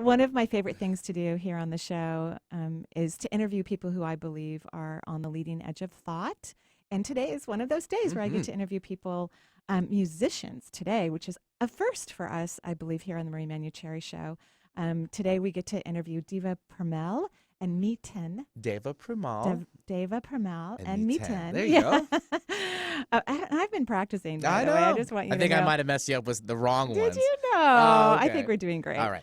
One of my favorite things to do here on the show is to interview people who I believe are on the leading edge of thought. And today is one of those days where I get to interview people, musicians today, which is a first for us, I believe, here on the Manuchehri show. Today we get to interview Deva Premal and Miten. Deva Premal. Deva Premal And and Miten. Miten. There you go. I've been practicing, by I the way. I know. just want you I to think I know. might have messed you up with the wrong Did ones. you know? Oh, I okay. think we're doing great. All right.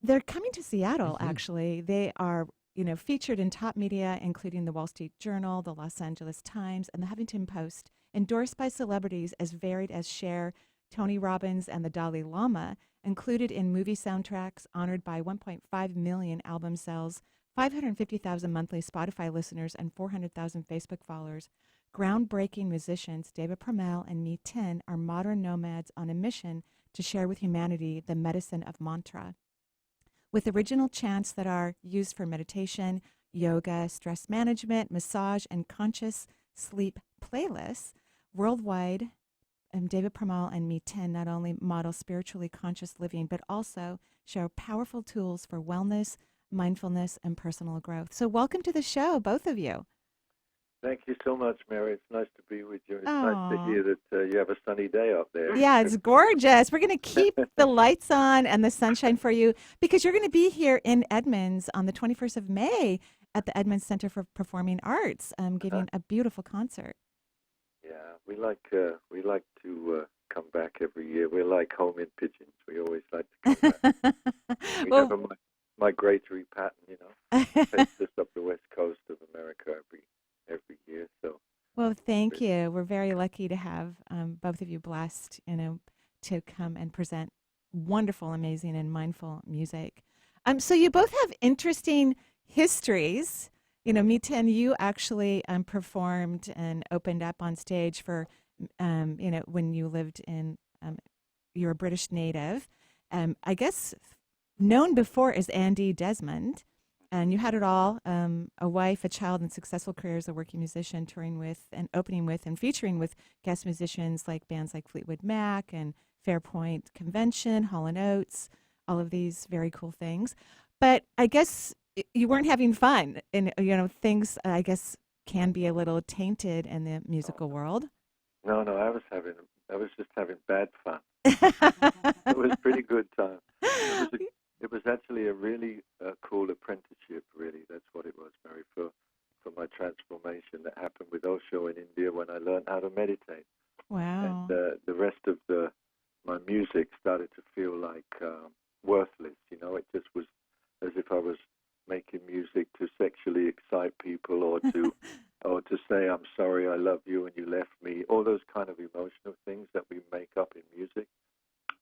They're coming to Seattle, actually. They are, featured in top media, including the Wall Street Journal, the Los Angeles Times, and the Huffington Post, endorsed by celebrities as varied as Cher, Tony Robbins, and the Dalai Lama, included in movie soundtracks, honored by 1.5 million album sales, 550,000 monthly Spotify listeners, and 400,000 Facebook followers. Groundbreaking musicians Deva Premal and Miten are modern nomads on a mission to share with humanity the medicine of mantra. With original chants that are used for meditation, yoga, stress management, massage, and conscious sleep playlists, worldwide, Deva Premal and Miten not only model spiritually conscious living, but also share powerful tools for wellness, mindfulness, and personal growth. So welcome to the show, both of you. Thank you so much, Mary. It's nice to be with you. It's Aww. nice to hear that you have a sunny day up there. Yeah, it's gorgeous. We're going to keep the lights on and the sunshine for you because you're going to be here in Edmonds on the 21st of May at the Edmonds Center for Performing Arts, giving a beautiful concert. Yeah, we like to come back every year. We're like home-in pigeons. We always like to come back. We have a migratory pattern, takes us up the west coast of America every year. So. Well, thank you. We're very lucky to have both of you blessed, to come and present wonderful, amazing, and mindful music. So you both have interesting histories. Miten, you actually performed and opened up on stage for, when you lived in, you're a British native. I guess known before as Andy Desmond. And you had it all, a wife, a child, and successful career as a working musician, touring with and opening with and featuring with guest musicians like bands like Fleetwood Mac and Fairpoint Convention, Hall & Oates, all of these very cool things. But I guess you weren't having fun. And, things, I guess, can be a little tainted in the musical world. No, I was just having bad fun. It was a pretty good time. It was actually a really cool apprenticeship, really. That's what it was, Mary, for my transformation that happened with Osho in India when I learned how to meditate. Wow. And the rest of my music started to feel like worthless. It just was as if I was making music to sexually excite people or to say, I'm sorry, I love you and you left me. All those kind of emotional things that we make up in music.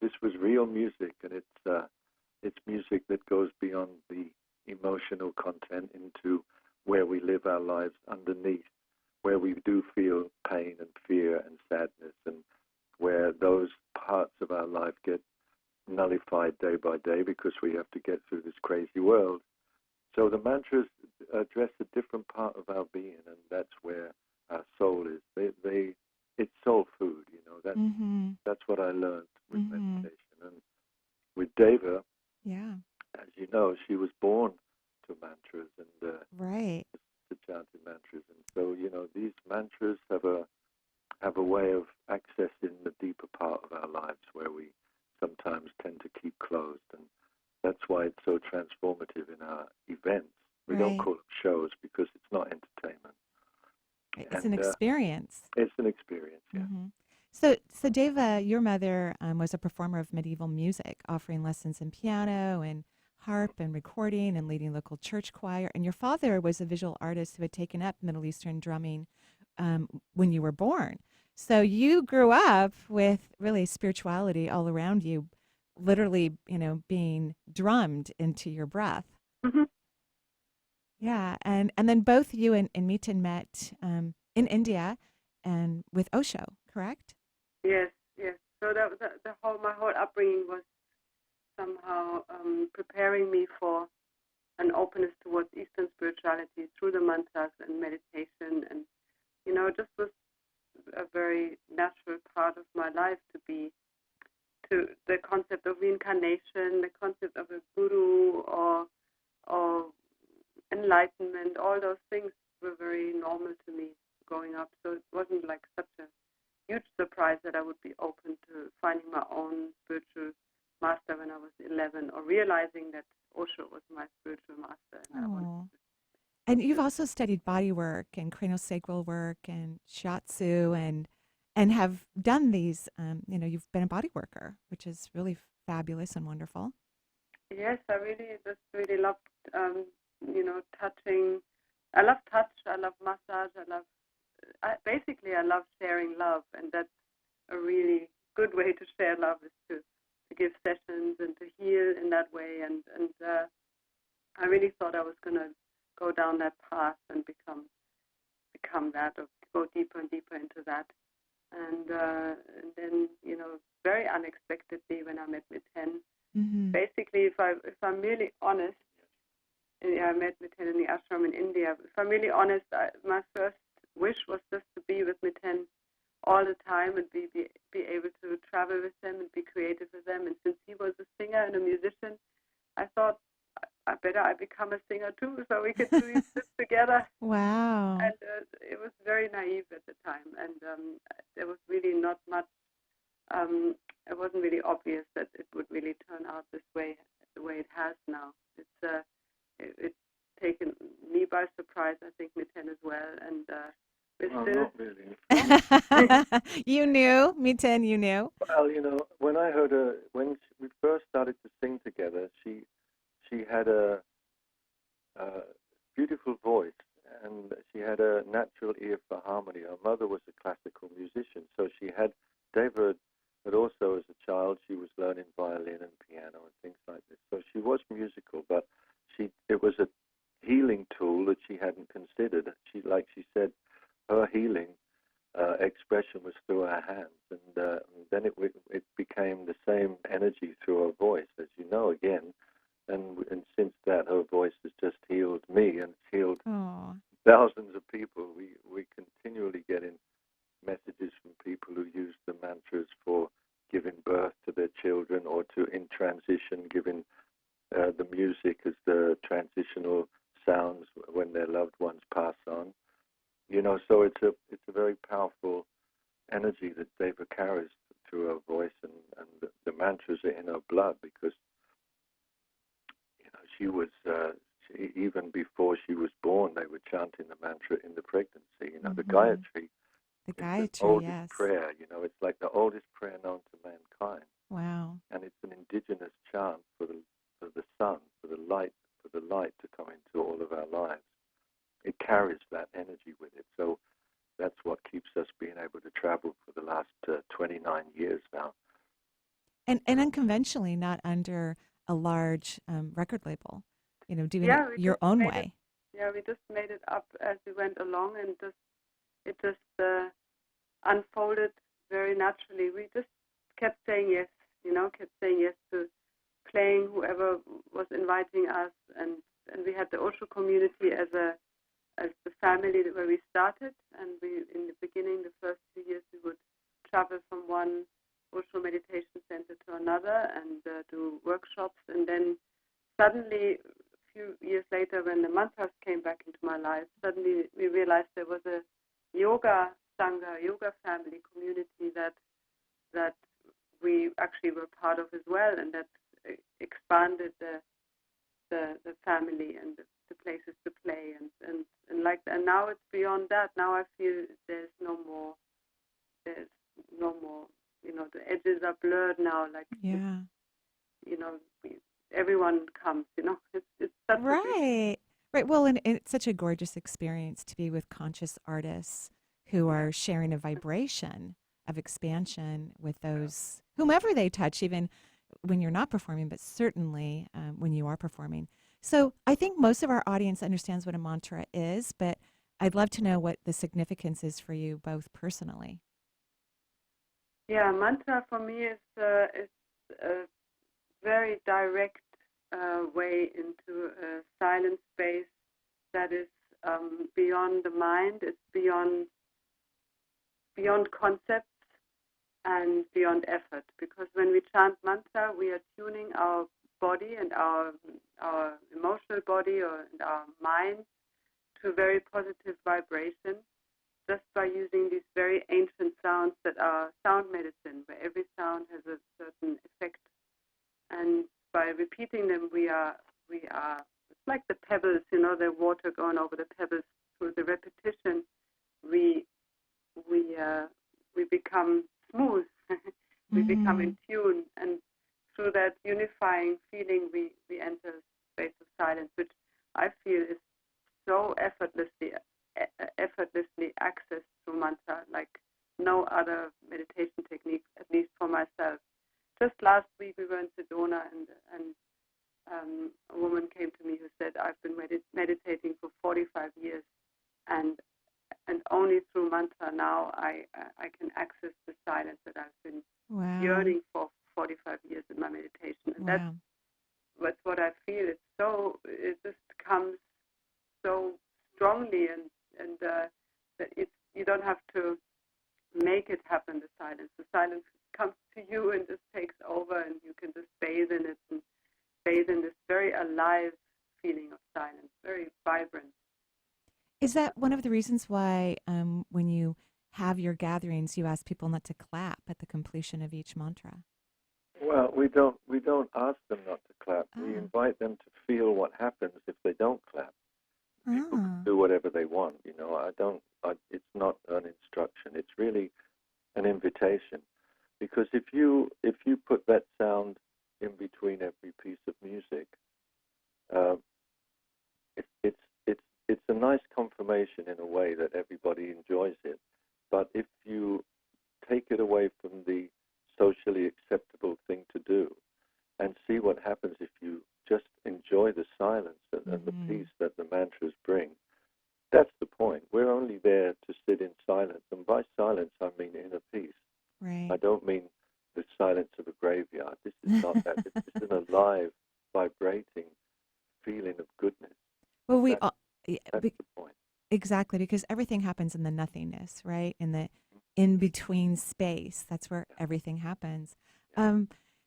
This was real music, and it's music that goes beyond the emotional content into where we live our lives underneath, where we do feel pain and fear and sadness, and where those parts of our life get nullified day by day because we have to get through this crazy world. So the mantras address a different part of our being, and that's where our soul is. It's soul food, That's what I learned with meditation. And with Deva, yeah, as you know, she was born to mantras and right, to chanted mantras, and so these mantras have a way of accessing the deeper part of our lives where we sometimes tend to keep closed, and that's why it's so transformative in our events. We don't call them shows because it's not entertainment. It's an experience. It's an experience, yeah. So Deva, your mother was a performer of medieval music, offering lessons in piano and harp and recording and leading local church choir. And your father was a visual artist who had taken up Middle Eastern drumming when you were born. So you grew up with really spirituality all around you, literally, being drummed into your breath. Mm-hmm. Yeah, and then both you and Miten met in India and with Osho, correct? Yes. So my whole upbringing was somehow preparing me for an openness towards Eastern spirituality through the mantras and meditation, and just was a very natural part of my life to the concept of reincarnation, the concept of a guru, enlightenment, all those things were very normal to me growing up. So it wasn't like such a huge surprise that I would be open to finding my own spiritual master when I was 11, or realizing that Osho was my spiritual master. And I wanted to. And you've also studied body work and craniosacral work and shiatsu and have done these, you've been a body worker, which is really fabulous and wonderful. Yes, I really loved, touching. I love touch, I love massage, I love sharing love, and that's a really good way to share love, is to give sessions and to heal in that way. And I really thought I was going to go down that path and become that, or go deeper and deeper into that. And then, very unexpectedly, when I met Miten, basically, if I'm really honest, I met Miten in the ashram in India. If I'm really honest, my first wish was just to be with Miten all the time and be able to travel with them and be creative with them. And since he was a singer and a musician, I thought I better become a singer too, so we could do this together. Wow. And it was very naive at the time, and there was really not much. It wasn't really obvious that it would really turn out this way, the way it has now. It's taken me by surprise, I think Miten as well, and not really. You knew, Miten, you knew. Well, when I heard her, when we first started to sing together, she had a beautiful voice, and she had a natural ear for harmony. Her mother was a classical musician, so she had Deva. But also, as a child, she was learning violin and piano and things like this. So she was musical, but it was a healing tool that she hadn't considered. Like she said, her healing expression was through her hands, and then it became the same energy through her voice, as you know, again. And since that, her voice has just healed me, and it's healed thousands of people. We continually get in messages from people who use the mantras for giving birth to their children, or to, in transition, giving the music as the transitional sounds when their loved ones pass on. So it's a very powerful energy that Deva carries through her voice, and the mantras are in her blood, because she was even before she was born, they were chanting the mantra in the pregnancy. The Gayatri. The It's Gayatri, the oldest yes. prayer, it's like the oldest prayer known to mankind. Wow. And it's an indigenous chant for the sun, for the light to come into all of our lives. It carries that energy with it. So that's what keeps us being able to travel for the last 29 years now. And unconventionally, not under a large record label, doing it your own way. We just made it up as we went along, and it just unfolded very naturally. We just kept saying yes, kept saying yes to playing whoever was inviting us, and we had the Osho community as the family where we started, and we, in the beginning, the first 2 years, we would travel from one Osho meditation center to another and do workshops, and then suddenly, a few years later, when the mantras came back into my life, suddenly we realized there was a yoga sangha, yoga family community that we actually were part of as well, and that expanded the family and the places to play, and now it's beyond that. Now I feel there's no more, the edges are blurred now. Everyone comes. It's such right. Well, and it's such a gorgeous experience to be with conscious artists who are sharing a vibration of expansion with those, whomever they touch, even when you're not performing, but certainly when you are performing. So I think most of our audience understands what a mantra is, but I'd love to know what the significance is for you both personally. Yeah, mantra for me is a very direct way into a silent space that is beyond the mind. It's beyond concepts and beyond effort. Because when we chant mantra, we are tuning our body and our our emotional body and our mind to very positive vibration, just by using these very ancient sounds that are sound medicine, where every sound has a certain effect. And by repeating them, we are it's like the pebbles, the water going over the pebbles. Through the repetition, we become smooth, we become in tune, and through that unifying feeling, we enter a space of silence, which I feel is so effortlessly accessed through mantra, like no other meditation technique, at least for myself. Just last week we were in Sedona, and a woman came to me who said, I've been meditating for 45 years, and only through mantra now I can access the silence that I've been yearning for 45 years in my meditation. And that's what I feel. It just comes so strongly, and that you don't have to make it happen, the silence. The silence comes to you and just takes over, and you can just bathe in it and bathe in this very alive feeling of silence, very vibrant. Is that one of the reasons why when you have your gatherings, you ask people not to clap at the completion of each mantra? Well, we don't ask them not to clap. We invite them to feel what happens if they don't clap. People can do whatever they want, it's not an instruction. It's really an invitation, because if you put that sound in between every piece of music, it's a nice confirmation in a way that everybody enjoys it. But if you take it away from the socially acceptable thing to do, and see what happens if you just enjoy the silence and the peace that the mantras bring, that's the point. We're only there to sit in silence, and by silence I mean inner peace. Right. I don't mean the silence of a graveyard. This is not that. This is an alive, vibrating feeling of goodness. Well, that's the point. Exactly, because everything happens in the nothingness, right? In the in-between space. That's where everything happens.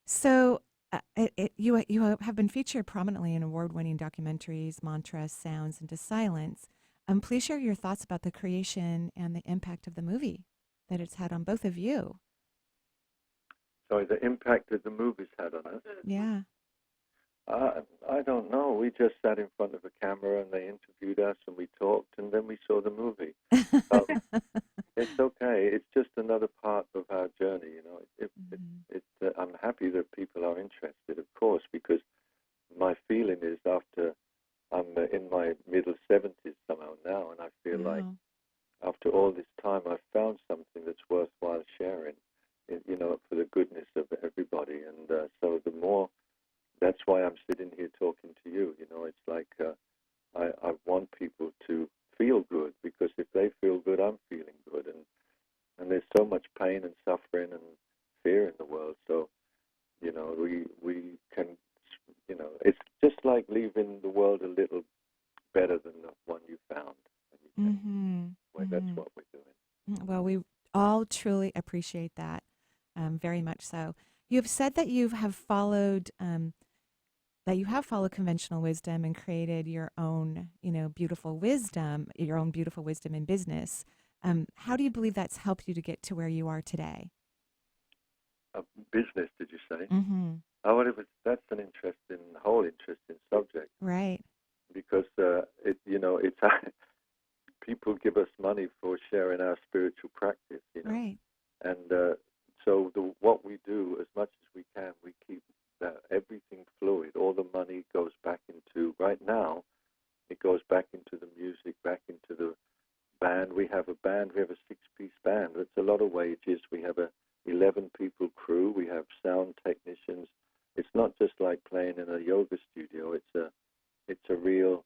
So you have been featured prominently in award-winning documentaries, Mantras, Sounds into Silence. Please share your thoughts about the creation and the impact of the movie that it's had on both of you. Sorry, the impact that the movie's had on us? Yeah. I don't know. We just sat in front of a camera and they interviewed us and we talked and then we saw the movie. It's okay. It's just another part of our journey, I'm happy that people are interested, of course, because my feeling is after I'm in my middle 70s somehow now, and I feel like after all this time I've found something that's worthwhile sharing, for the goodness of everybody. And so the more, that's why I'm sitting here talking to you. It's like I want people to feel good, because if they feel good, I'm feeling good. And there's so much pain and suffering and fear in the world. So, we can, it's just like leaving the world a little better than the one you found. That's what we're doing. Well, we all truly appreciate that, very much so. You have said that you have followed conventional wisdom and created your own, beautiful wisdom in business. How do you believe that's helped you to get to where you are today? Business, did you say? Mm-hmm. Oh, that's an whole interesting subject. Right. Because it's people give us money for sharing our spiritual practice, Right. And so what we do, as much as we can, we keep everything fluid. All the money goes back into, right now, it goes back into the music, back into the band. We have a 6-piece band. That's a lot of wages. We have a 11-people crew. We have sound technicians. It's not just like playing in a yoga studio. It's a real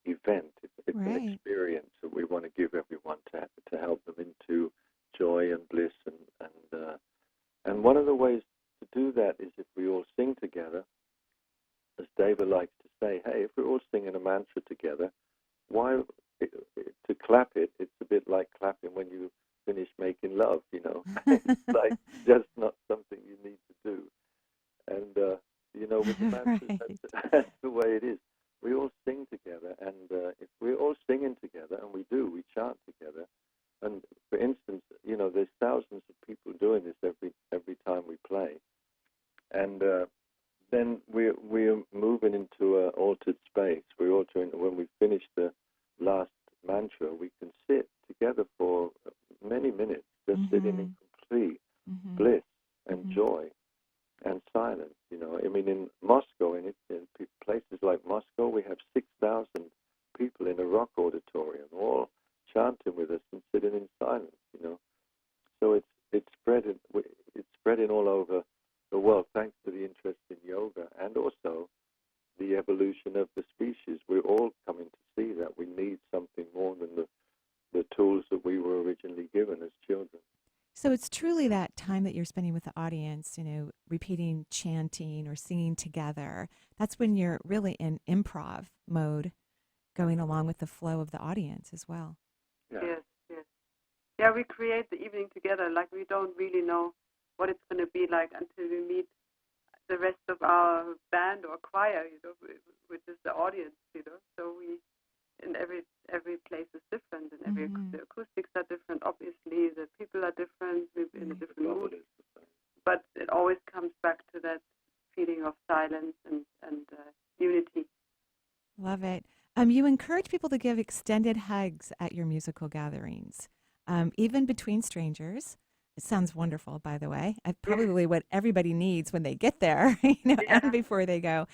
event. It's right. An experience that we want to give everyone to help them into joy and bliss. And one of the ways to do that is if we all sing together, as Deva likes to say, hey, if we're all singing a mantra together, why to clap it? It's a bit like clapping when you finish making love, you know. It's like just not something you need to do. And, you know, with the mantras, Right. that's the way it is. We all sing together, and if we're all singing together, and we chant together. And for instance, you know, there's thousands of people doing this every time we play. And then we're moving into an altered space. When we finish the last mantra, we can sit together for many minutes, just sitting in complete bliss and joy and silence. You know, I mean, in Moscow, in places like Moscow, we have 6,000 people in a rock auditorium, all chanting with us and sitting in silence. You know, so it's spreading all over the world thanks to the interest in yoga and also the evolution of the species. We're all coming to see that we need something more than the tools that we were originally given as children. So it's truly that time that you're spending with the audience, you know, repeating, chanting, or singing together. That's when you're really in improv mode, going along with the flow of the audience as well. Yeah. Yes. Yeah, we create the evening together. Like, we don't really know what it's going to be like until we meet the rest of our band or choir, you know, which is the audience, you know. So and every place is different, and the acoustics are different. Obviously, the people are different, we're in a different mood. But it always comes back to that feeling of silence and unity. Love it. You encourage people to give extended hugs at your musical gatherings, even between strangers. It sounds wonderful, by the way. Probably what everybody needs when they get there, you know, and before they go.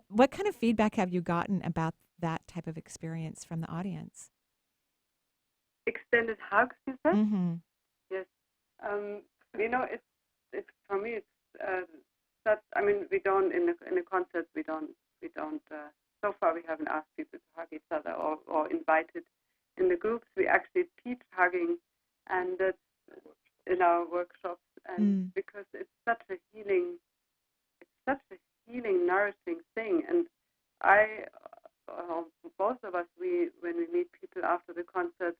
What kind of feedback have you gotten about that type of experience from the audience? Extended hugs, you said? Mm-hmm. Yes. You know, it's for me. It's that. I mean, we don't in a concert. We don't. So far, we haven't asked people to hug each other or invited in the groups. We actually teach hugging, and that's in our workshops, and because it's such a healing, nourishing thing. And both of us, when we meet people after the concert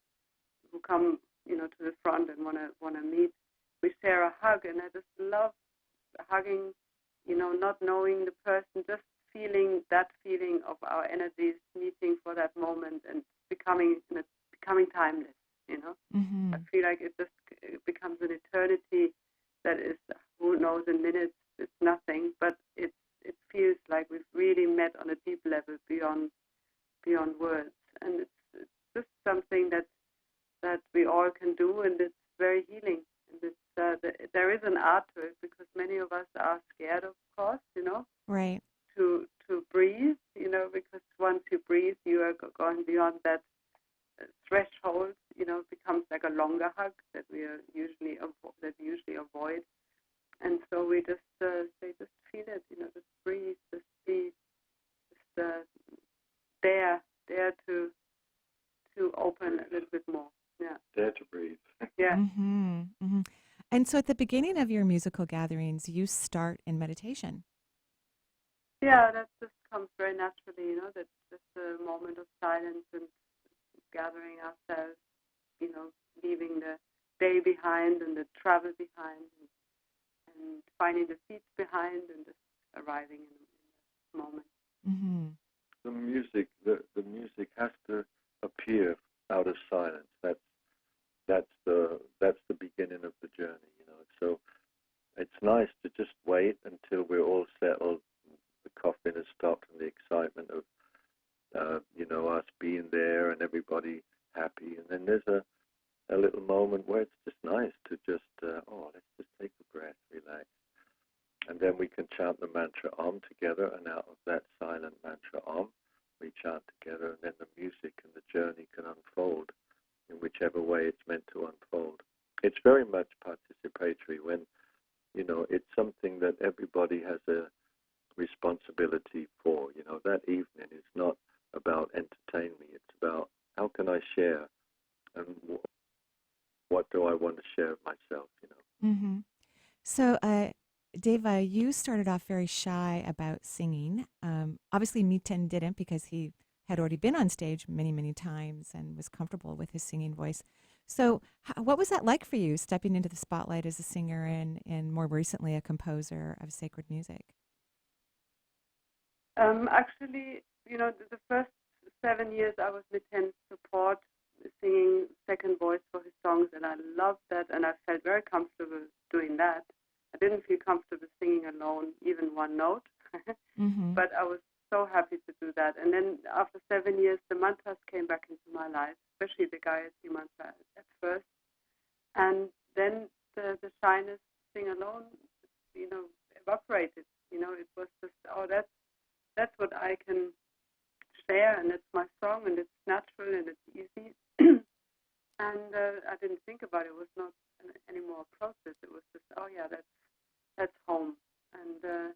who come, you know, to the front and wanna meet, we share a hug, and I just love hugging, you know, not knowing the person, just feeling that feeling of our energies meeting for that moment and becoming timeless, you know. I feel like it becomes an eternity that is, who knows, in minutes, it's nothing, but it feels like we've really met on a deep level beyond words, and it's just something that we all can do, and it's very healing. And there is an art to it, because many of us are scared, of course, you know, right, to breathe, you know, because once you breathe, you are going beyond that threshold, you know, becomes like a longer hug that we usually avoid. And so we just say, just feel it, you know, just breathe, just be, just dare to open a little bit more. Yeah. Dare to breathe. Yeah. And so at the beginning of your musical gatherings, you start in meditation. Yeah, that just comes very naturally, you know, that's just a moment of silence and gathering ourselves, you know, leaving the day behind and the travel behind, and finding the seats behind, and just arriving in the moment. The music has to appear out of silence. That's the beginning of the journey, you know. So it's nice to just wait until we're all settled, the coughing has stopped, and the excitement of you know, us being there and everybody happy. And then there's a little moment where it's just nice to just, let's just take a breath, relax. And then we can chant the mantra Om together, and out of that silent mantra Om, we chant together, and then the music and the journey can unfold in whichever way it's meant to unfold. It's very much participatory when, you know, it's something that everybody has a responsibility for. You know, that evening is not about entertain me. It's about how can I share, and what do I want to share of myself, you know. So, Deva, you started off very shy about singing. Obviously, Miten didn't, because he had already been on stage many, many times and was comfortable with his singing voice. So what was that like for you, stepping into the spotlight as a singer and more recently a composer of sacred music? Actually, the first 7 years I was Miten's support, singing second voice for his songs, and I loved that, and I felt very comfortable doing that. I didn't feel comfortable singing alone, even one note, but I was so happy to do that. And then after 7 years, the mantras came back into my life, especially the Gayatri mantra at first. And then the shyness to sing alone, evaporated. It was just, that's what I can share, and it's my song, and it's natural, and it's easy. And I didn't think about it. It was not any more a process. It was just, that's home. And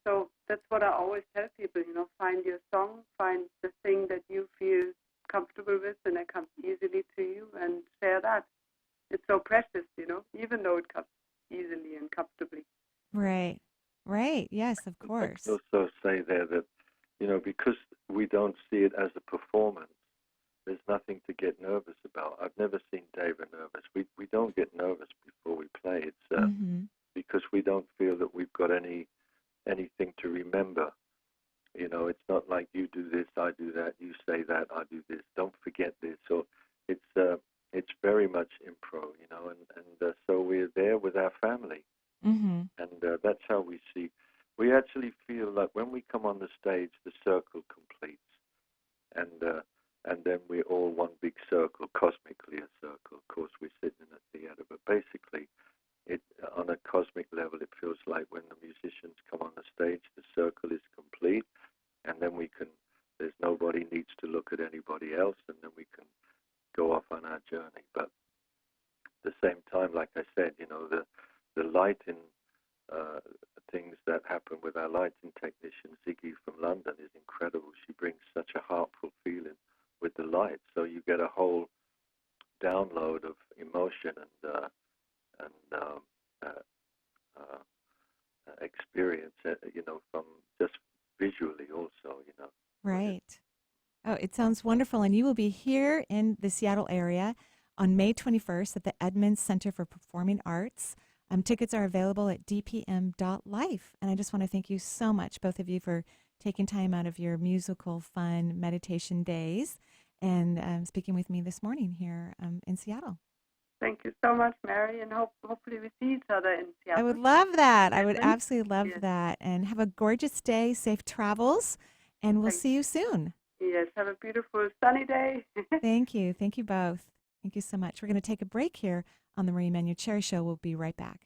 so that's what I always tell people, find your song, find the thing that you feel comfortable with and that comes easily to you, and share that. It's so precious, even though it comes easily and comfortably. Right. Yes, of course. I also say there that, because we don't see it as a performance, there's nothing to get nervous about. I've never seen Deva nervous. We don't get nervous before we play. It's because we don't feel that we've got anything to remember. It's not like you do this, I do that, you say that, I do this. Don't forget this. So it's very much improv, and so we're there with our family, and that's how we see. We actually feel like when we come on the stage, the circle completes, and then we're all one big circle, cosmically a circle. Of course, we're sitting in a theater, but basically, on a cosmic level, it feels like when the musicians come on the stage, the circle is complete, and then there's nobody needs to look at anybody else, and then we can go off on our journey. But at the same time, like I said, the lighting things that happen with our lighting technician, Ziggy from London, is incredible. She brings such a heartful feeling with the light, so you get a whole download of emotion and experience, from just visually also, Right. Oh, it sounds wonderful. And you will be here in the Seattle area on May 21st at the Edmonds Center for Performing Arts. Tickets are available at dpm.life. And I just want to thank you so much, both of you, for taking time out of your musical, fun meditation days and speaking with me this morning here in Seattle. Thank you so much, Mary, and hopefully we see each other in Seattle. I would love that. I would absolutely love that. And have a gorgeous day, safe travels, and we'll see you soon. Yes, have a beautiful sunny day. Thank you. Thank you both. Thank you so much. We're going to take a break here on the Marie Manuchehri Show. We'll be right back.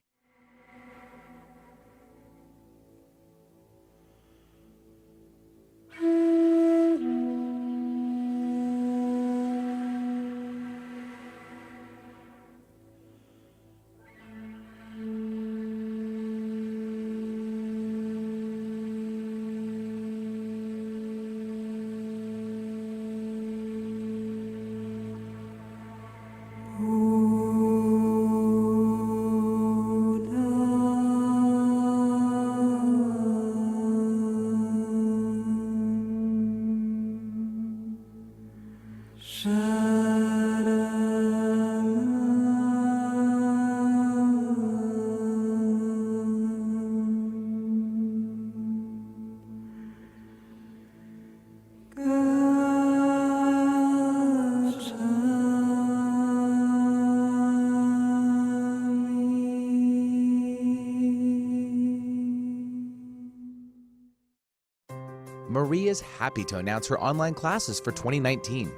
Marie is happy to announce her online classes for 2019.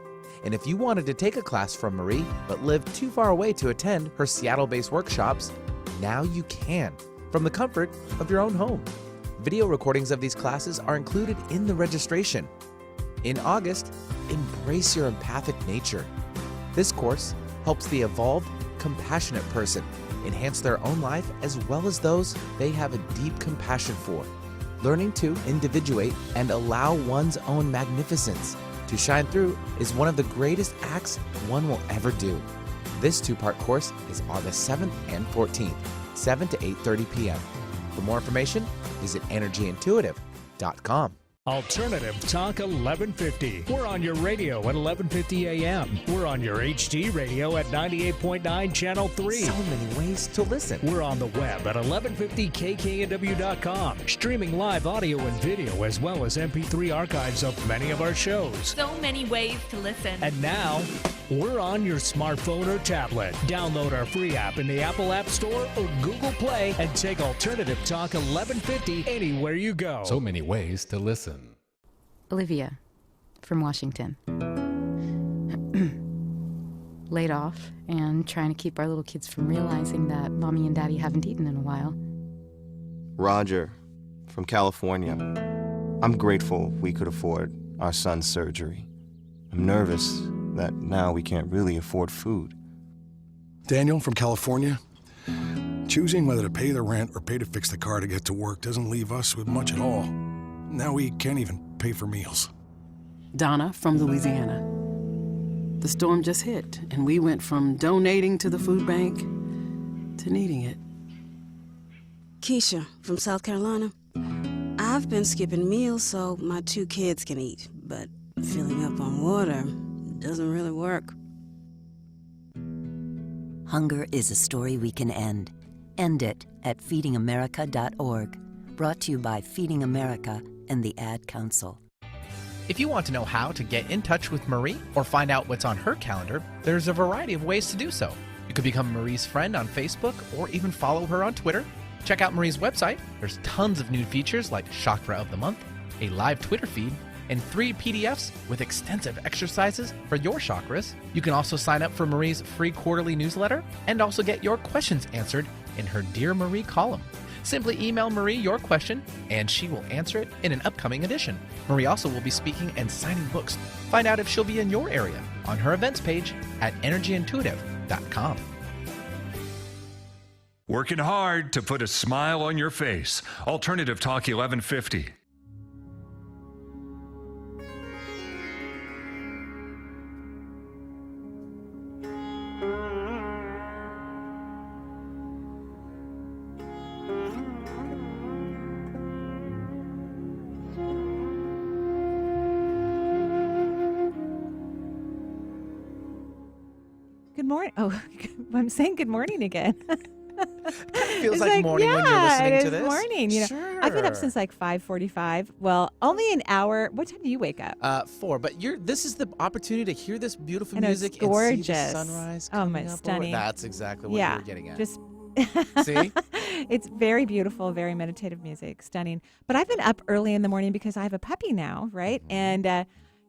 And if you wanted to take a class from Marie but live too far away to attend her Seattle-based workshops, now you can, from the comfort of your own home. Video recordings of these classes are included in the registration. In August, embrace your empathic nature. This course helps the evolved, compassionate person enhance their own life as well as those they have a deep compassion for. Learning to individuate and allow one's own magnificence to shine through is one of the greatest acts one will ever do. This two-part course is August 7th and 14th, 7 to 8:30 p.m. For more information, visit energyintuitive.com. Alternative Talk 1150. We're on your radio at 1150 a.m. We're on your HD radio at 98.9 Channel 3. So many ways to listen. We're on the web at 1150kknw.com, streaming live audio and video as well as MP3 archives of many of our shows. So many ways to listen. And now, we're on your smartphone or tablet. Download our free app in the Apple App Store or Google Play and take Alternative Talk 1150 anywhere you go. So many ways to listen. Olivia from Washington. Laid off and trying to keep our little kids from realizing that Mommy and Daddy haven't eaten in a while. Roger from California. I'm grateful we could afford our son's surgery. I'm nervous that now we can't really afford food. Daniel from California. Choosing whether to pay the rent or pay to fix the car to get to work doesn't leave us with much at all. Now we can't even pay for meals. Donna from Louisiana. The storm just hit, and we went from donating to the food bank to needing it. Keisha from South Carolina. I've been skipping meals so my 2 kids can eat, but filling up on water doesn't really work. Hunger is a story we can end. End it at feedingamerica.org. Brought to you by Feeding America and the Ad Council. If you want to know how to get in touch with Marie or find out what's on her calendar, there's a variety of ways to do so. You could become Marie's friend on Facebook or even follow her on Twitter. Check out Marie's website. There's tons of new features like Chakra of the Month, a live Twitter feed, and 3 PDFs with extensive exercises for your chakras. You can also sign up for Marie's free quarterly newsletter and also get your questions answered in her Dear Marie column. Simply email Marie your question, and she will answer it in an upcoming edition. Marie also will be speaking and signing books. Find out if she'll be in your area on her events page at energyintuitive.com. Working hard to put a smile on your face. Alternative Talk 1150. Good morning. Oh, I'm saying good morning again. Feels like morning when you're listening to this. Yeah, morning. You know, Sure. I've been up since like 5:45. Well, only an hour. What time do you wake up? 4. But this is the opportunity to hear this beautiful And it's music gorgeous. and see the sunrise. Oh, my, coming up stunning. That's exactly what Yeah, you were getting at. just See? It's very beautiful, very meditative music, stunning. But I've been up early in the morning because I have a puppy now, right? And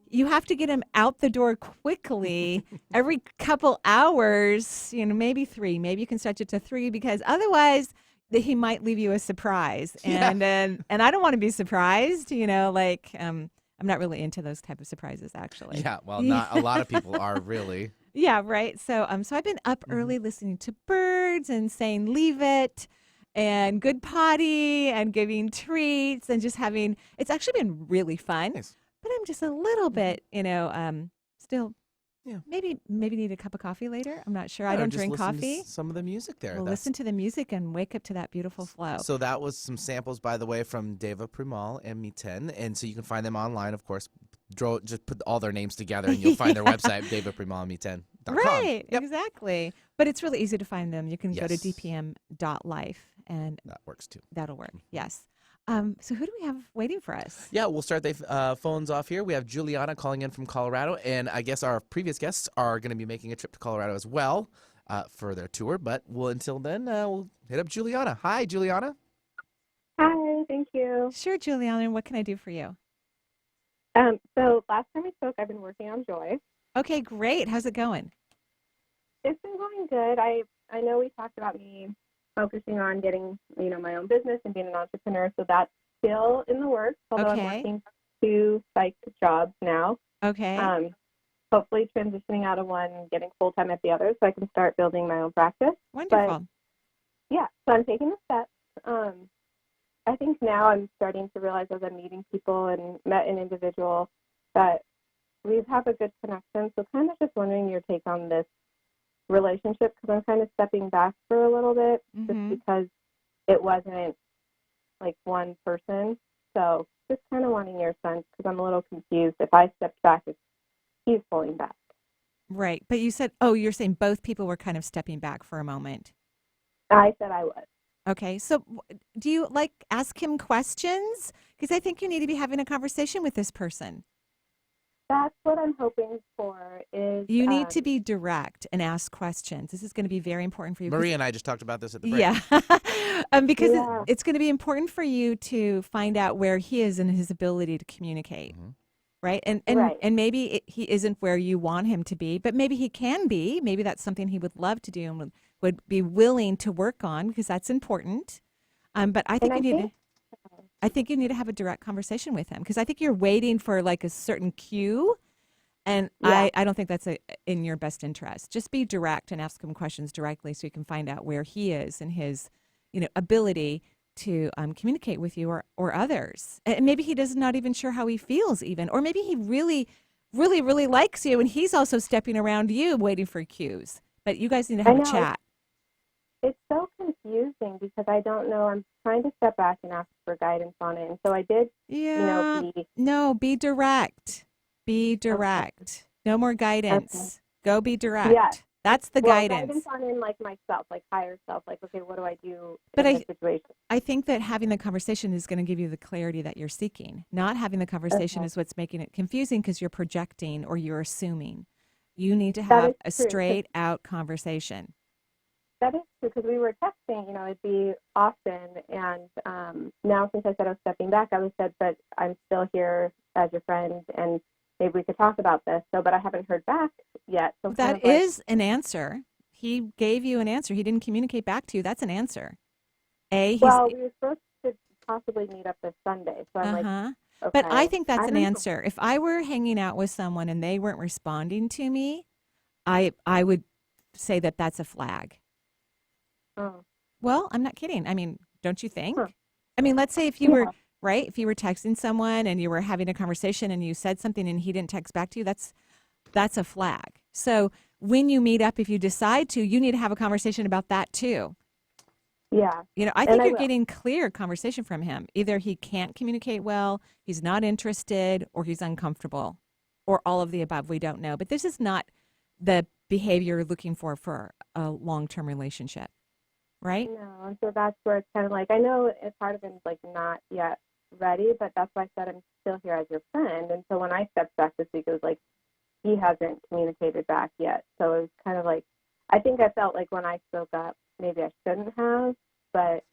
you have to get him out the door quickly every couple hours, maybe 3. Maybe you can stretch it to 3 because otherwise he might leave you a surprise. And I don't want to be surprised, I'm not really into those type of surprises, actually. Yeah, well, not a lot of people are really. Yeah, right. So I've been up early listening to birds and saying leave it and good potty and giving treats and just it's actually been really fun. Nice. But I'm just a little bit, still maybe need a cup of coffee later. I'm not sure. I don't drink coffee. Some of the music there. We'll listen to the music and wake up to that beautiful flow. So that was some samples, by the way, from Deva, Premal, and Miten. And so you can find them online, of course. Just put all their names together and you'll find their website, devapremalmiten.com. Right, Yep. Exactly. But it's really easy to find them. You can go to Yes. dpm.life and That works too. that'll work. Yes. So who do we have waiting for us? Yeah, we'll start the phones off here. We have Juliana calling in from Colorado, and I guess our previous guests are going to be making a trip to Colorado as well for their tour. But until then, we'll hit up Juliana. Hi, Juliana. Hi, thank you. Sure, Juliana. What can I do for you? So last time we spoke, I've been working on Joy. Okay, great. How's it going? It's been going good. I know we talked about me focusing on getting, my own business and being an entrepreneur, so that's still in the works, although I'm working 2 psych jobs now. Okay. Hopefully transitioning out of one and getting full-time at the other so I can start building my own practice. Wonderful. But, so I'm taking the steps. I think now I'm starting to realize as I'm meeting people and met an individual that we have a good connection. So kind of just wondering your take on this relationship because I'm kind of stepping back for a little bit just because it wasn't like one person. So just kind of wanting your sense, because I'm a little confused. If I stepped back, if he's pulling back. Right. But you said, oh, you're saying both people were kind of stepping back for a moment. I said I was. Okay. So do you ask him questions? Because I think you need to be having a conversation with this person. That's what I'm hoping for is... You need to be direct and ask questions. This is going to be very important for you. Maria and I just talked about this at the break. Yeah. Because it's going to be important for you to find out where he is in his ability to communicate. Mm-hmm. Right? And maybe he isn't where you want him to be, but maybe he can be. Maybe that's something he would love to do and would be willing to work on, because that's important. But I think you need to have a direct conversation with him, because I think you're waiting for a certain cue, and I don't think that's in your best interest. Just be direct and ask him questions directly so you can find out where he is and his ability to communicate with you or others. And maybe he does not even sure how he feels even, or maybe he really, really, really likes you and he's also stepping around you waiting for cues. But you guys need to have a chat. It's so confusing because I don't know. I'm trying to step back and ask for guidance on it. And so I did, No, be direct. Be direct. Okay. No more guidance. Okay. Go be direct. Yeah. That's the guidance. Guidance on in myself, higher self, okay, what do I do in this situation? I think that having the conversation is going to give you the clarity that you're seeking. Not having the conversation is what's making it confusing, because you're projecting or you're assuming. You need to have a straight out conversation. That is true, because we were texting, it'd be often, and now since I said I was stepping back, I was said, but I'm still here as your friend, and maybe we could talk about this. So, but I haven't heard back yet. So that is an answer. He gave you an answer. He didn't communicate back to you. That's an answer. We were supposed to possibly meet up this Sunday. So I'm okay. But I think that's an answer. If I were hanging out with someone and they weren't responding to me, I would say that that's a flag. Oh. Well, I'm not kidding. I mean, don't you think? Huh. I mean, let's say if you were if you were texting someone and you were having a conversation and you said something and he didn't text back to you, that's a flag. So when you meet up, if you decide to, you need to have a conversation about that too. Yeah. I think you're getting clear conversation from him. Either he can't communicate well, he's not interested, or he's uncomfortable, or all of the above. We don't know. But this is not the behavior you're looking for a long-term relationship, right? No. And so that's where it's kind of I know it's part of him is not yet ready, but that's why I said I'm still here as your friend. And so when I stepped back this week, it was he hasn't communicated back yet. So it was kind of I think I felt when I spoke up, maybe I shouldn't have, but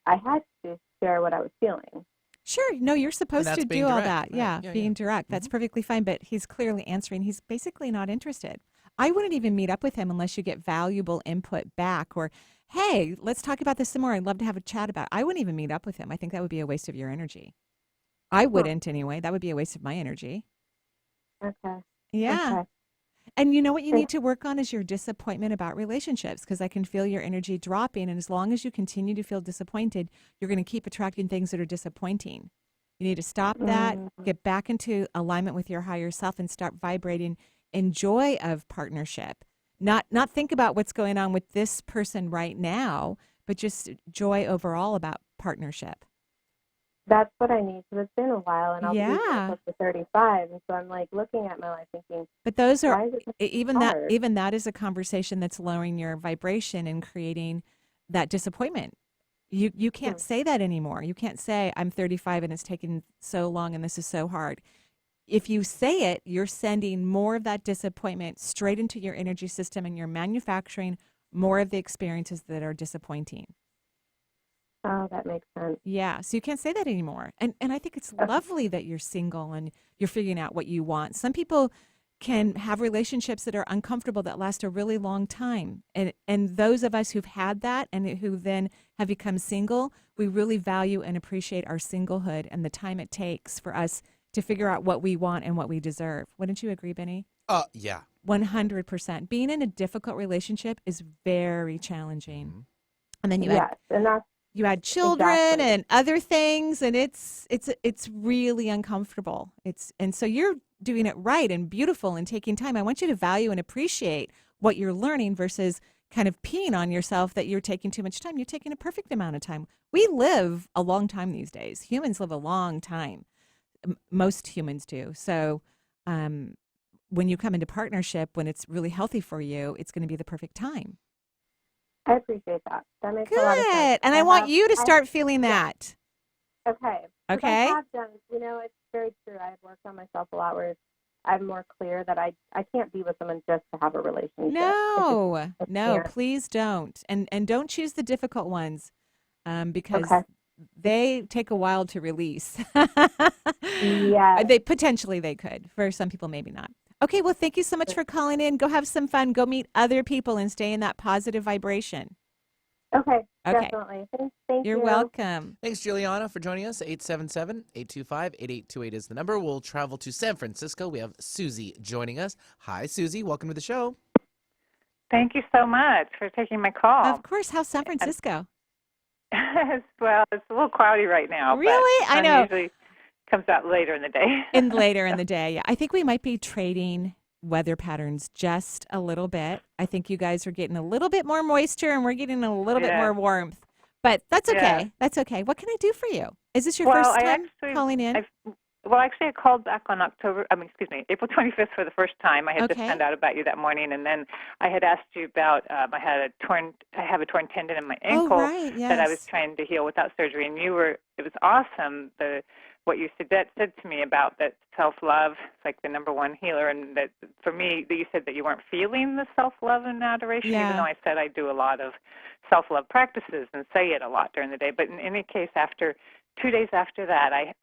I had to share what I was feeling. Sure. No, you're supposed to do all that. Right. Yeah, being direct. That's perfectly fine, but he's clearly answering. He's basically not interested. I wouldn't even meet up with him unless you get valuable input back, or, hey, let's talk about this some more. I'd love to have a chat about it. I wouldn't even meet up with him. I think that would be a waste of your energy. I wouldn't anyway. That would be a waste of my energy. Okay. Yeah. Okay. And you know what you need to work on is your disappointment about relationships, because I can feel your energy dropping. And as long as you continue to feel disappointed, you're going to keep attracting things that are disappointing. You need to stop that, get back into alignment with your higher self, and start vibrating in joy of partnership. Not think about what's going on with this person right now, but just joy overall about partnership. That's what I need, because it's been a while, and I'll be close to 35, and so I'm looking at my life thinking. But those are even that is a conversation that's lowering your vibration and creating that disappointment. You can't say that anymore. You can't say I'm 35 and it's taken so long and this is so hard. If you say it, you're sending more of that disappointment straight into your energy system, and you're manufacturing more of the experiences that are disappointing. Oh, that makes sense. Yeah, so you can't say that anymore. And I think it's lovely that you're single and you're figuring out what you want. Some people can have relationships that are uncomfortable that last a really long time. And those of us who've had that and who then have become single, we really value and appreciate our singlehood and the time it takes for us to figure out what we want and what we deserve. Wouldn't you agree, Benny? Yeah. 100%. Being in a difficult relationship is very challenging. Mm-hmm. And then you add children and other things, and it's really uncomfortable. And so you're doing it right and beautiful and taking time. I want you to value and appreciate what you're learning versus kind of peeing on yourself that you're taking too much time. You're taking a perfect amount of time. We live a long time these days. Humans live a long time. Most humans do. So when you come into partnership, when it's really healthy for you, it's going to be the perfect time. I appreciate that. That makes a Good. lot of sense. And I want you to start feeling that. Okay. 'Cause Okay. I have done, it's very true. I've worked on myself a lot where I'm more clear that I can't be with someone just to have a relationship. No, I no, can't. please don't. And don't choose the difficult ones because Okay. they take a while to release. Yeah. They potentially they could. For some people, maybe not. Okay, well, thank you so much for calling in. Go have some fun. Go meet other people and stay in that positive vibration. Okay, Okay. definitely. Thank You're you. welcome. Thanks, Juliana, for joining us. 877-825-8828 is the number. We'll travel to San Francisco. We have Susie joining us. Hi, Susie. Welcome to the show. Thank you so much for taking my call. Of course. How's San Francisco? Well, it's a little cloudy right now. Really? But the I sun know. usually comes out later in the day. And later in the day. Yeah. I think we might be trading weather patterns just a little bit. I think you guys are getting a little bit more moisture and we're getting a little bit more warmth. But that's okay. Yeah. That's okay. What can I do for you? Is this your Well, first I time actually- calling in? Actually, I called back on April 25th for the first time. I had just Okay. found out about you that morning, and then I had asked you about I have a torn tendon in my ankle right, that I was yes. trying to heal without surgery, and it was awesome what you said to me about that self-love. It's like the number one healer, and that for me, that you said that you weren't feeling the self-love and adoration, Yeah. even though I said I do a lot of self-love practices and say it a lot during the day. But in any case, 2 days after that, I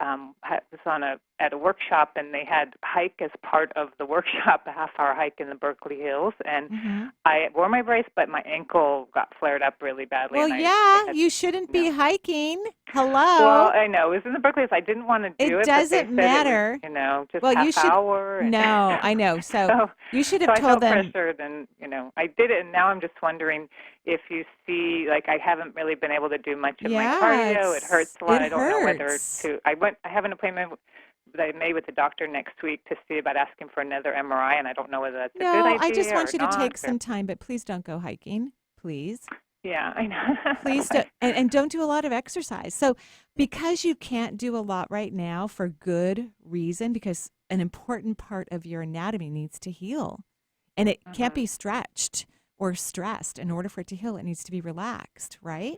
was at a workshop, and they had hike as part of the workshop, a half-hour hike in the Berkeley Hills, and I wore my brace, but my ankle got flared up really badly. Well, and you shouldn't be hiking. Hello. Well, I know. It was in the Berkeley Hills. I didn't want to do it. It doesn't but they said matter. It was, just Well, half you should. hour. And No, I know. So you should have so told I them. felt pressured, and I did it. And now I'm just wondering if you see, like, I haven't really been able to do much of my cardio. It hurts a lot. I don't know whether to. I have an appointment that I made with the doctor next week to see about asking for another MRI, and I don't know whether that's a good idea. No, I just want you to take or... some time, but please don't go hiking. Please. Yeah, I know. Please don't, and don't do a lot of exercise. So because you can't do a lot right now for good reason, because an important part of your anatomy needs to heal, and it can't be stretched or stressed in order for it to heal. It needs to be relaxed, right?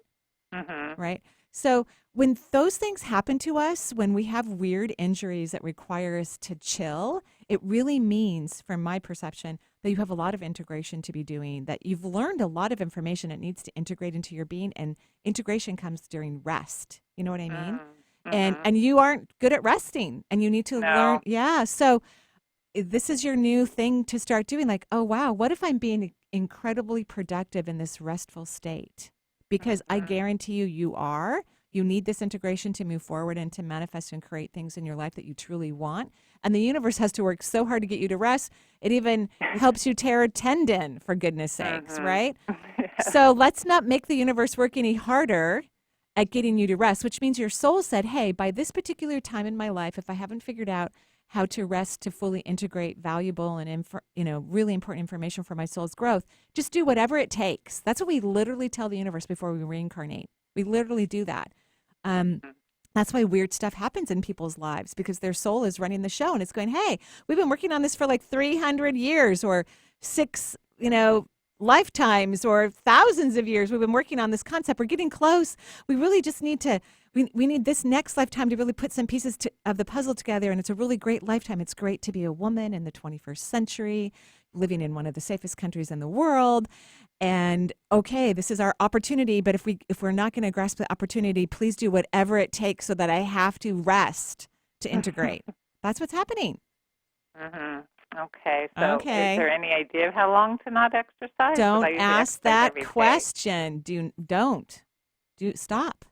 Right? So when those things happen to us, when we have weird injuries that require us to chill, it really means, from my perception, that you have a lot of integration to be doing, that you've learned a lot of information that needs to integrate into your being, and integration comes during rest. You know what I mean? And you aren't good at resting, and you need to learn. Yeah. So this is your new thing to start doing, like, oh, wow, what if I'm being incredibly productive in this restful state? Because I guarantee you are. You need this integration to move forward and to manifest and create things in your life that you truly want. And the universe has to work so hard to get you to rest. It even helps you tear a tendon, for goodness sakes, right? So let's not make the universe work any harder at getting you to rest, which means your soul said, hey, by this particular time in my life, if I haven't figured out how to rest to fully integrate valuable and really important information for my soul's growth, just do whatever it takes. That's what we literally tell the universe before we reincarnate. We literally do that. That's why weird stuff happens in people's lives, because their soul is running the show and it's going, hey, we've been working on this for like 300 years or 6, lifetimes or thousands of years. We've been working on this concept. We're getting close. We really just need to, we need this next lifetime to really put some pieces of the puzzle together. And it's a really great lifetime. It's great to be a woman in the 21st century, living in one of the safest countries in the world. And okay, this is our opportunity, but if we're not going to grasp the opportunity, please do whatever it takes so that I have to rest to integrate. That's what's happening. Okay. So is there any idea of how long to not exercise? Don't ask that question. Don't. Stop.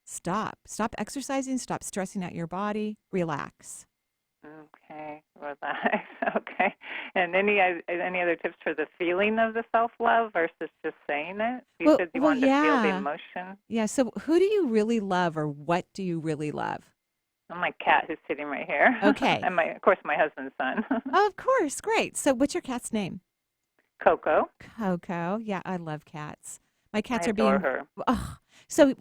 Stop exercising. Stop stressing out your body. Relax. Okay, relax. Okay. And any other tips for the feeling of the self-love versus just saying it? You said you wanted to feel the emotion. Yeah. So who do you really love, or what do you really love? Oh, my cat who's sitting right here. Okay. And of course, my husband's son. Oh, of course. Great. So what's your cat's name? Coco. Coco. Yeah, I love cats. My cats I are being. adore her. Oh, so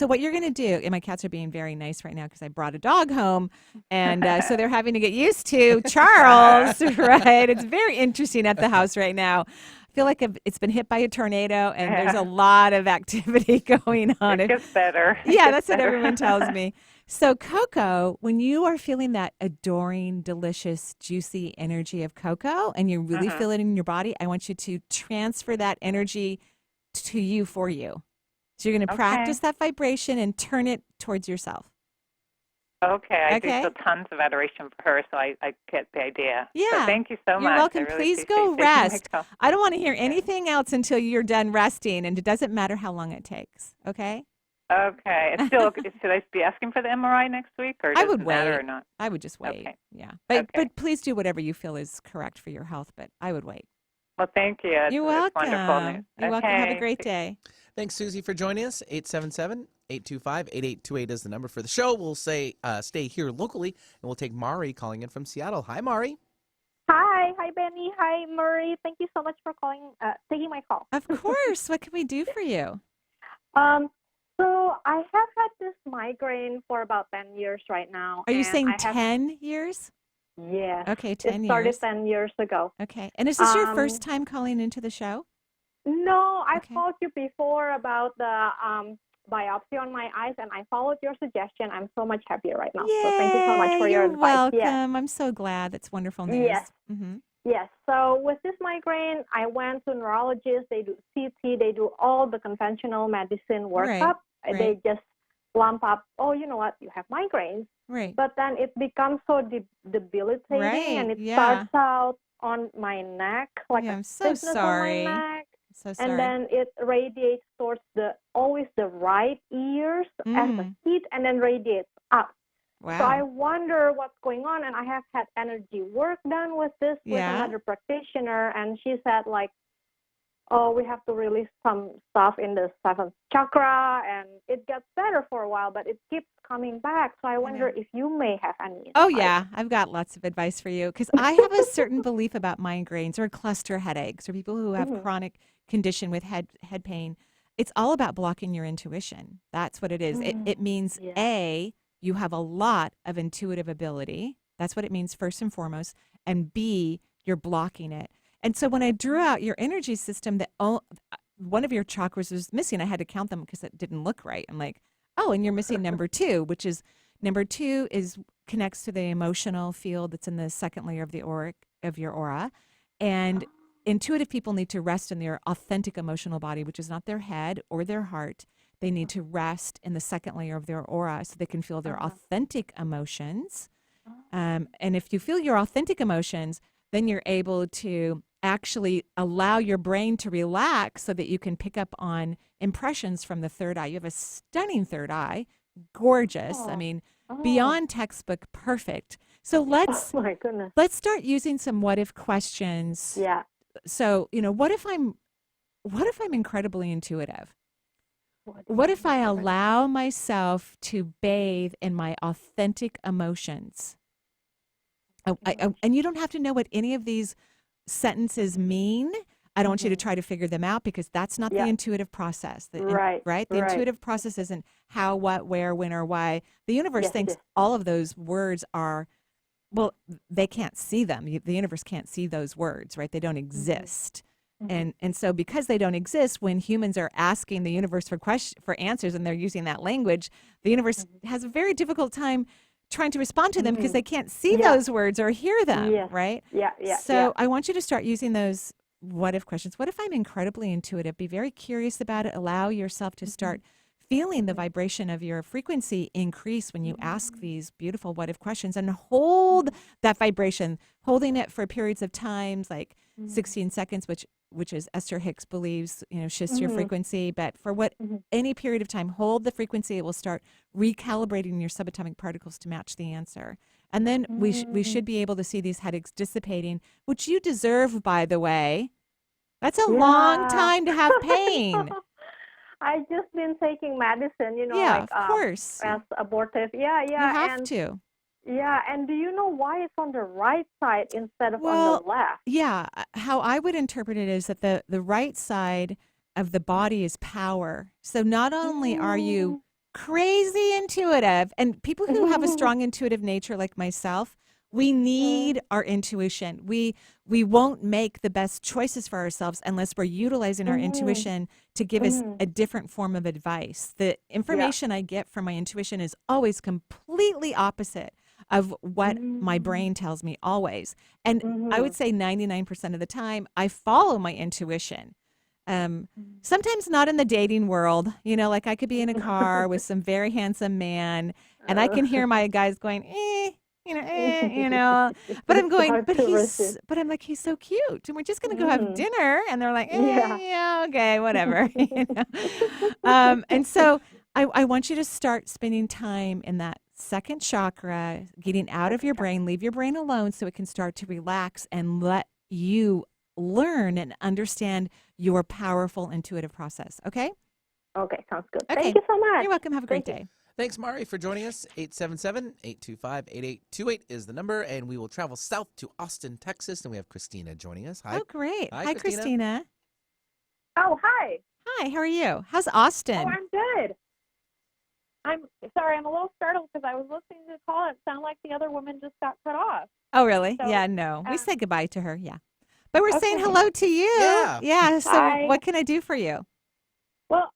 what you're going to do, and my cats are being very nice right now because I brought a dog home, and so they're having to get used to Charles, right? It's very interesting at the house right now. I feel like it's been hit by a tornado, and there's a lot of activity going on. It gets better. Yeah, that's what everyone tells me. So Coco, when you are feeling that adoring, delicious, juicy energy of Coco, and you really feel it in your body, I want you to transfer that energy to you for you. So you're going to practice that vibration and turn it towards yourself. Okay, I do feel tons of adoration for her, so I get the idea. Yeah. So thank you so much. You're welcome. I really Please go appreciate taking my rest. call. I don't want to hear anything else until you're done resting, and it doesn't matter how long it takes. Okay? Okay. It's still, should I be asking for the MRI next week, or I does would it matter wait. or not? I would just wait. Okay. Yeah. But please do whatever you feel is correct for your health, but I would wait. Well, thank you. You're It's welcome. wonderful news. You're welcome. Have a great day. Thanks, Susie, for joining us. 877-825-8828 is the number for the show. We'll say stay here locally, and we'll take Mari calling in from Seattle. Hi, Mari. Hi, Benny. Hi, Murray. Thank you so much for taking my call. Of course. What can we do for you? So I have had this migraine for about 10 years right now. Are you and saying I have, 10 years? Yeah. Okay, 10 It started years. 10 years ago. Okay. And is this your first time calling into the show? No, I called you before about the biopsy on my eyes, and I followed your suggestion. I'm so much happier right now. So thank you so much for your You're advice. welcome. Yes. I'm so glad. That's wonderful news. Yes. Yes. So with this migraine, I went to neurologists. They do CT. They do all the conventional medicine workup. Right. They just lump up, oh, you know what, you have migraines. Right. But then it becomes so debilitating, and it starts out on my neck, like a I'm so stiffness sorry. on my neck. So sorry. And then it radiates towards always the right ears as a heat, and then radiates up. Wow. So I wonder what's going on, and I have had energy work done with this with another practitioner, and she said, like, oh, we have to release some stuff in the seventh chakra, and it gets better for a while, but it keeps coming back. So I wonder if you may have any advice. Oh, yeah. I've got lots of advice for you because I have a certain belief about migraines or cluster headaches or people who have chronic condition with head pain. It's all about blocking your intuition. That's what it is. It means, A, you have a lot of intuitive ability. That's what it means first and foremost. And B, you're blocking it. And so when I drew out your energy system, one of your chakras was missing. I had to count them because it didn't look right. I'm like, oh, and you're missing number 2, which is number 2 connects to the emotional field that's in the second layer of your aura. And intuitive people need to rest in their authentic emotional body, which is not their head or their heart. They need to rest in the second layer of their aura so they can feel their authentic emotions. And if you feel your authentic emotions, then you're able to actually allow your brain to relax so that you can pick up on impressions from the third eye. You have a stunning third eye, gorgeous. I mean, beyond textbook perfect. So let's start using some what if questions. Yeah. So, what if I'm incredibly intuitive? What if I allow myself to bathe in my authentic emotions? And you don't have to know what any of these sentences mean. I don't want you to try to figure them out because that's not the intuitive process. Right? The intuitive process isn't how, what, where, when, or why. The universe thinks all of those words are, well, they can't see them. The universe can't see those words, right? They don't exist. And so because they don't exist, when humans are asking the universe for answers and they're using that language, the universe has a very difficult time trying to respond to them because they can't see those words or hear them, right? So I want you to start using those what if questions. What if I'm incredibly intuitive? Be very curious about it. Allow yourself to start feeling the vibration of your frequency increase when you ask these beautiful what if questions, and hold that vibration, holding it for periods of times like 16 seconds, which is Esther Hicks believes, shifts your frequency. But for any period of time, hold the frequency. It will start recalibrating your subatomic particles to match the answer. And then we should be able to see these headaches dissipating, which you deserve, by the way. That's a long time to have pain. I've just been taking medicine, of course. as abortive. Yeah. You have to. Yeah, and do you know why it's on the right side instead of on the left? Yeah, how I would interpret it is that the right side of the body is power. So not only are you crazy intuitive, and people who have a strong intuitive nature like myself, we need our intuition. We won't make the best choices for ourselves unless we're utilizing our intuition to give us a different form of advice. The information I get from my intuition is always completely opposite of what my brain tells me always. And I would say 99% of the time, I follow my intuition. Sometimes not in the dating world, like I could be in a car with some very handsome man and I can hear my guys going, but I'm going, but I'm like, he's so cute. And we're just going to go have dinner. And they're like, yeah, okay, whatever. And so I want you to start spending time in that second chakra, getting out of your brain, leave your brain alone so it can start to relax and let you learn and understand your powerful intuitive process. Okay? Okay, sounds good. Okay. Thank you so much. You're welcome. Have a great day. Thanks, Mari, for joining us. 877-825-8828 is the number, and we will travel south to Austin, Texas, and we have Christina joining us. Hi. Oh, great. Hi, Christina. Oh, hi. Hi, how are you? How's Austin? Oh, I'm good. I'm sorry, I'm a little startled because I was listening to the call. It sounded like the other woman just got cut off. Oh, really? So, yeah, no. We said goodbye to her, yeah. But we're saying hello to you. Yeah, so Hi. what can I do for you? Well,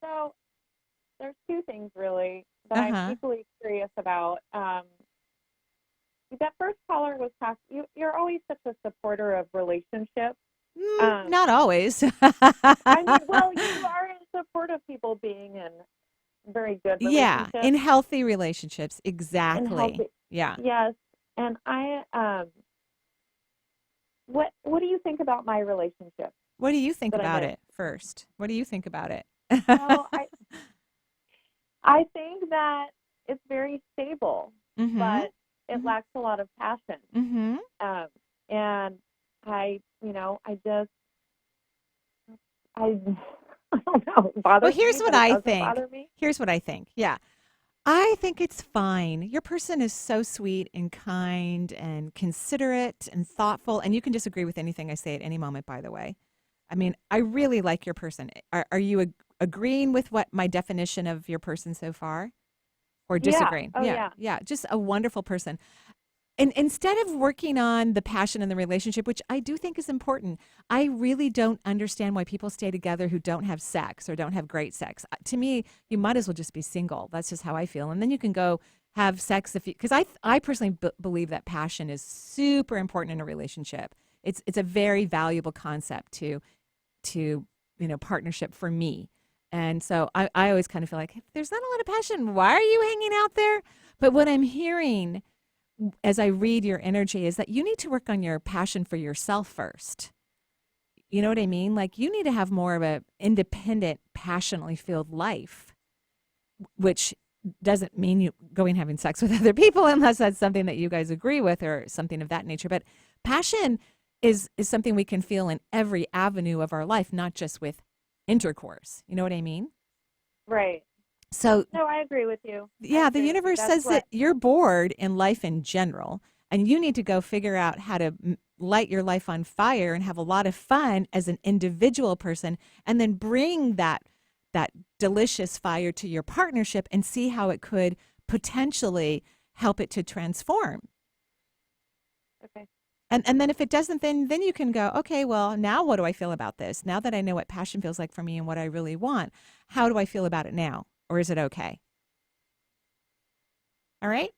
so there's two things really that I'm equally curious about. That first caller was talking, you're always such a supporter of relationships. Not always. I mean, well, you are in support of people being in very good relationships. Yeah, in healthy relationships, exactly. Yeah. Yes, and what do you think about my relationship? What do you think about it first? What do you think about it? Well, I think that it's very stable, but it lacks a lot of passion. And I don't know. Well, here's what I think. Here's what I think. Yeah. I think it's fine. Your person is so sweet and kind and considerate and thoughtful. And you can disagree with anything I say at any moment, by the way. I mean, I really like your person. Are you agreeing with what my definition of your person so far? Or disagreeing? Yeah. Yeah. Just a wonderful person. And instead of working on the passion in the relationship, which I do think is important, I really don't understand why people stay together who don't have sex or don't have great sex. To me, you might as well just be single. That's just how I feel. And then you can go have sex because I personally believe that passion is super important in a relationship. It's a very valuable concept to partnership for me. And so I always kind of feel like, if there's not a lot of passion, why are you hanging out there? But what I'm hearing as I read your energy is that you need to work on your passion for yourself first. You know what I mean? Like you need to have more of an independent, passionately filled life, which doesn't mean you going having sex with other people unless that's something that you guys agree with or something of that nature. But passion is something we can feel in every avenue of our life, not just with intercourse. You know what I mean? Right. So no, I agree with you. Yeah, the universe says that you're bored in life in general, and you need to go figure out how to light your life on fire and have a lot of fun as an individual person, and then bring that delicious fire to your partnership and see how it could potentially help it to transform. Okay. And then if it doesn't, then you can go, okay, well, now what do I feel about this? Now that I know what passion feels like for me and what I really want, how do I feel about it now? Or is it okay? All right?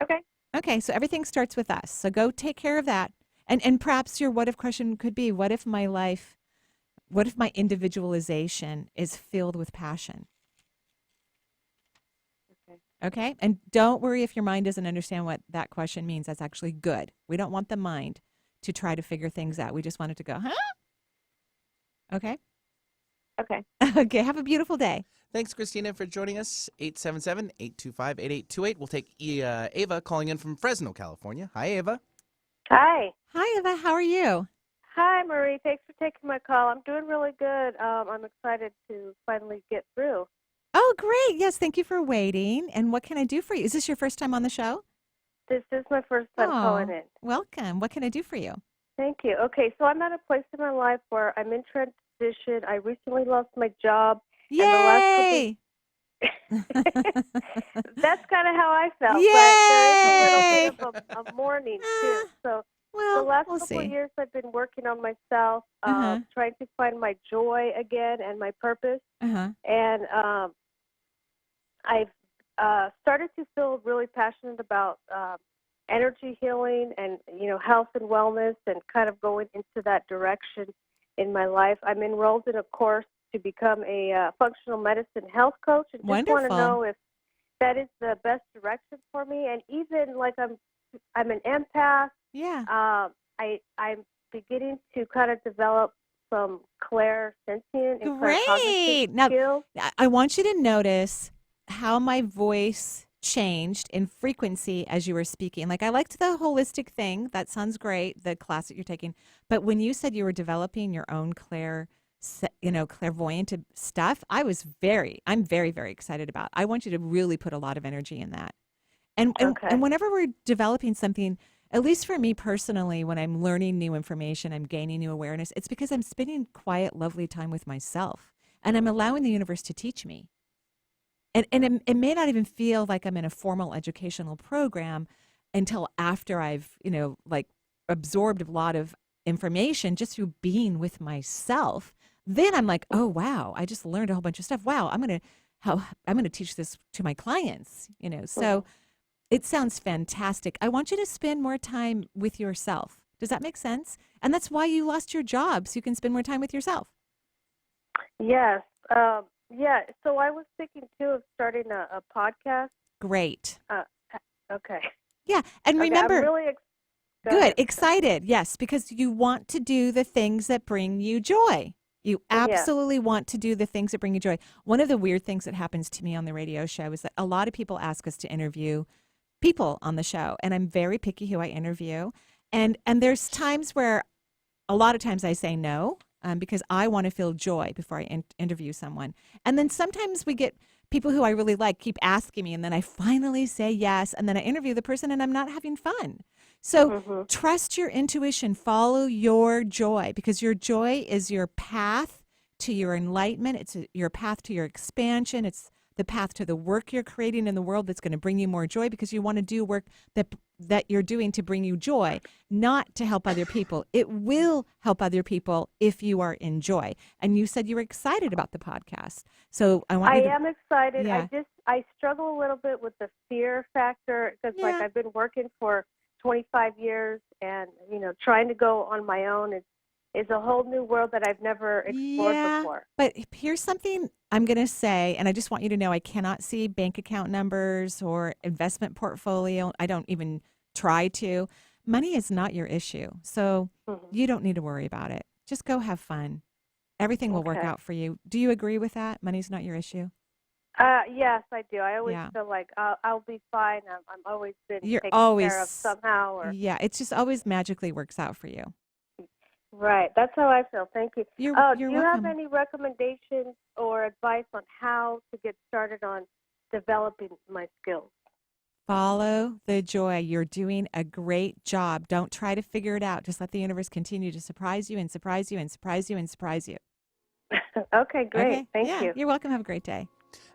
Okay. Okay, so everything starts with us. So go take care of that. And perhaps your what if question could be, what if my individualization is filled with passion? Okay? And don't worry if your mind doesn't understand what that question means. That's actually good. We don't want the mind to try to figure things out. We just want it to go, huh? Okay? Okay. Okay, have a beautiful day. Thanks, Christina, for joining us. 877-825-8828. We'll take Ava calling in from Fresno, California. Hi, Ava. Hi. Hi, Ava. How are you? Hi, Marie. Thanks for taking my call. I'm doing really good. I'm excited to finally get through. Oh, great. Yes, thank you for waiting. And what can I do for you? Is this your first time on the show? This is my first time calling in. Welcome. What can I do for you? Thank you. Okay, so I'm at a place in my life where I'm in transition. I recently lost my job. Yay! And the last couple that's kind of how I felt. Yay! But there is a little bit of a mourning, too. So well, the last we'll couple of see. years, I've been working on myself, trying to find my joy again and my purpose. And I've started to feel really passionate about energy healing and, health and wellness and kind of going into that direction in my life. I'm enrolled in a course to become a functional medicine health coach, and just want to know if that is the best direction for me. And even like I'm an empath. Yeah. I'm beginning to kind of develop some clairsentient and Great. Now, skills. I want you to notice how my voice changed in frequency as you were speaking. Like, I liked the holistic thing. That sounds great, the class that you're taking. But when you said you were developing your own clairvoyant stuff, I'm very, very excited about. I want you to really put a lot of energy in that. And whenever we're developing something, at least for me personally, when I'm learning new information, I'm gaining new awareness, it's because I'm spending quiet, lovely time with myself. And I'm allowing the universe to teach me. And it may not even feel like I'm in a formal educational program until after I've, absorbed a lot of information just through being with myself. Then I'm like, oh, wow, I just learned a whole bunch of stuff. Wow, I'm going to teach this to my clients, So it sounds fantastic. I want you to spend more time with yourself. Does that make sense? And that's why you lost your job, so you can spend more time with yourself. Yes. Yeah, so I was thinking, too, of starting a podcast. Great. Okay. Yeah, and remember, I'm really excited, yes, because you want to do the things that bring you joy. You absolutely want to do the things that bring you joy. One of the weird things that happens to me on the radio show is that a lot of people ask us to interview people on the show, and I'm very picky who I interview. And there's times where a lot of times I say no. Because I want to feel joy before I interview someone. And then sometimes we get people who I really like keep asking me, and then I finally say yes, and then I interview the person and I'm not having fun. So trust your intuition, follow your joy, because your joy is your path to your enlightenment. It's your path to your expansion. It's the path to the work you're creating in the world that's going to bring you more joy, because you want to do work that you're doing to bring you joy, not to help other people. It will help other people if you are in joy. And you said you were excited about the podcast. So I am excited. Yeah. I struggle a little bit with the fear factor, because I've been working for 25 years and, trying to go on my own is a whole new world that I've never explored before. But here's something I'm going to say, and I just want you to know I cannot see bank account numbers or investment portfolio. I don't even try to. Money is not your issue, so you don't need to worry about it. Just go have fun. Everything will work out for you. Do you agree with that? Money's not your issue? Yes, I do. I always feel like I'll be fine. I'm always been taken care of somehow. Yeah, it just always magically works out for you. Right. That's how I feel. Thank you. You're do you welcome. have any recommendations or advice on how to get started on developing my skills? Follow the joy. You're doing a great job. Don't try to figure it out. Just let the universe continue to surprise you and surprise you and surprise you and surprise you. Okay, great. Okay? Thank you. You're welcome. Have a great day.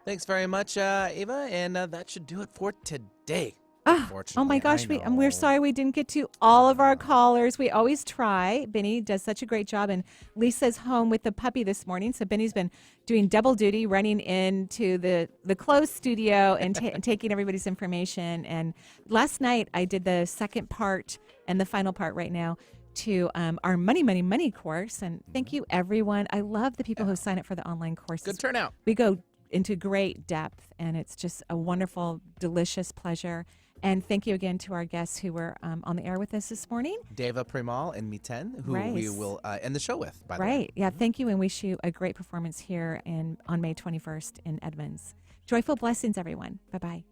Thanks very much, Eva. And that should do it for today. Oh my gosh, we're sorry we didn't get to all of our callers. We always try. Benny does such a great job, and Lisa's home with the puppy this morning. So Benny's been doing double duty, running into the closed studio and taking everybody's information. And last night I did the second part and the final part right now to our Money course. And thank you, everyone. I love the people who sign up for the online courses. Good turnout. We go into great depth, and it's just a wonderful, delicious pleasure. And thank you again to our guests who were on the air with us this morning. Deva, Premal, and Miten, who we will end the show with, by the way. Right. Yeah, thank you, and wish you a great performance here on May 21st in Edmonds. Joyful blessings, everyone. Bye-bye.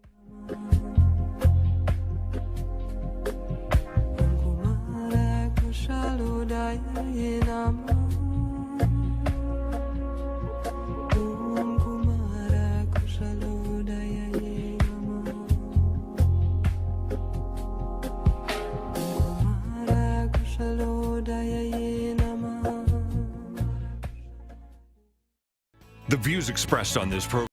The views expressed on this program